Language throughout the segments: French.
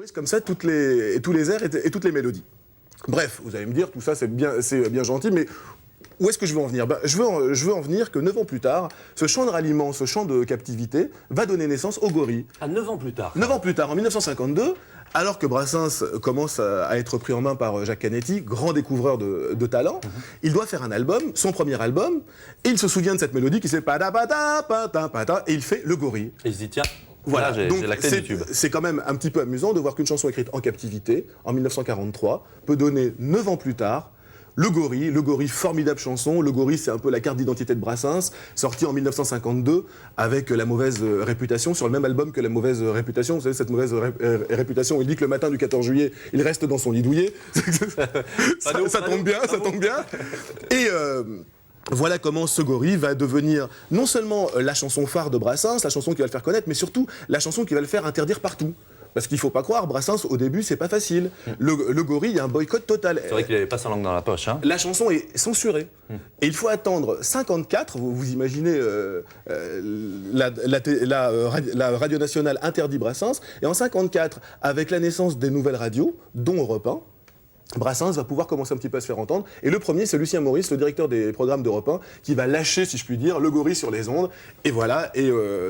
mémorise comme ça tous les airs et toutes les mélodies. Bref, vous allez me dire, tout ça c'est bien gentil, mais où est-ce que je veux en venir? Je veux en venir que 9 ans plus tard, ce chant de ralliement, ce chant de captivité, va donner naissance au gorille. À 9 ans plus tard. 9 ans plus tard, en 1952, alors que Brassens commence à être pris en main par Jacques Canetti, grand découvreur de talent, il doit faire un album, son premier album, et il se souvient de cette mélodie qui s'appelle pada pada pada pada, et il fait le gorille. Et il se dit, tiens, Voilà, là, j'ai la clé du tube. C'est quand même un petit peu amusant de voir qu'une chanson écrite en captivité, en 1943, peut donner 9 ans plus tard Le Gorille, formidable chanson. Le Gorille, c'est un peu la carte d'identité de Brassens, sorti en 1952 avec La mauvaise réputation, sur le même album que La mauvaise réputation. Vous savez, cette mauvaise réputation, il dit que le matin du 14 juillet, il reste dans son lit douillet. Ça tombe bien. Et voilà comment ce Gorille va devenir non seulement la chanson phare de Brassens, la chanson qui va le faire connaître, mais surtout la chanson qui va le faire interdire partout. Parce qu'il ne faut pas croire, Brassens, au début, c'est pas facile. Le Gorille, il y a un boycott total. C'est vrai qu'il n'avait pas sa langue dans la poche. Hein. La chanson est censurée. Et il faut attendre 54, vous imaginez, la radio nationale interdit Brassens. Et en 54, avec la naissance des nouvelles radios, dont Europe 1, Brassens va pouvoir commencer un petit peu à se faire entendre. Et le premier, c'est Lucien Maurice, le directeur des programmes d'Europe 1, qui va lâcher, si je puis dire, le Gorille sur les ondes. Et voilà,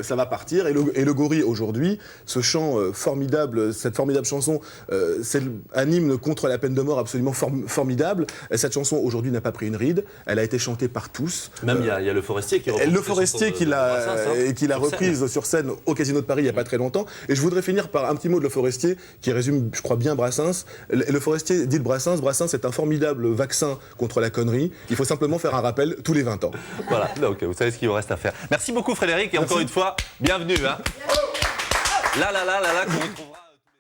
ça va partir. Et le Gorille, aujourd'hui, ce chant formidable, cette formidable chanson, c'est un hymne contre la peine de mort absolument formidable. Cette chanson, aujourd'hui, n'a pas pris une ride. Elle a été chantée par tous. Même il y a Le Forestier qui reprend. Le Forestier qui l'a reprise sur scène au Casino de Paris il n'y a pas très longtemps. Et je voudrais finir par un petit mot de Le Forestier, qui résume, je crois, bien Brassens. Le Forestier dit de Brassens est un formidable vaccin contre la connerie. Il faut simplement faire un rappel tous les 20 ans. Voilà, donc vous savez ce qu'il vous reste à faire. Merci beaucoup Frédéric et encore une fois, bienvenue. Hein. Là, qu'on retrouve.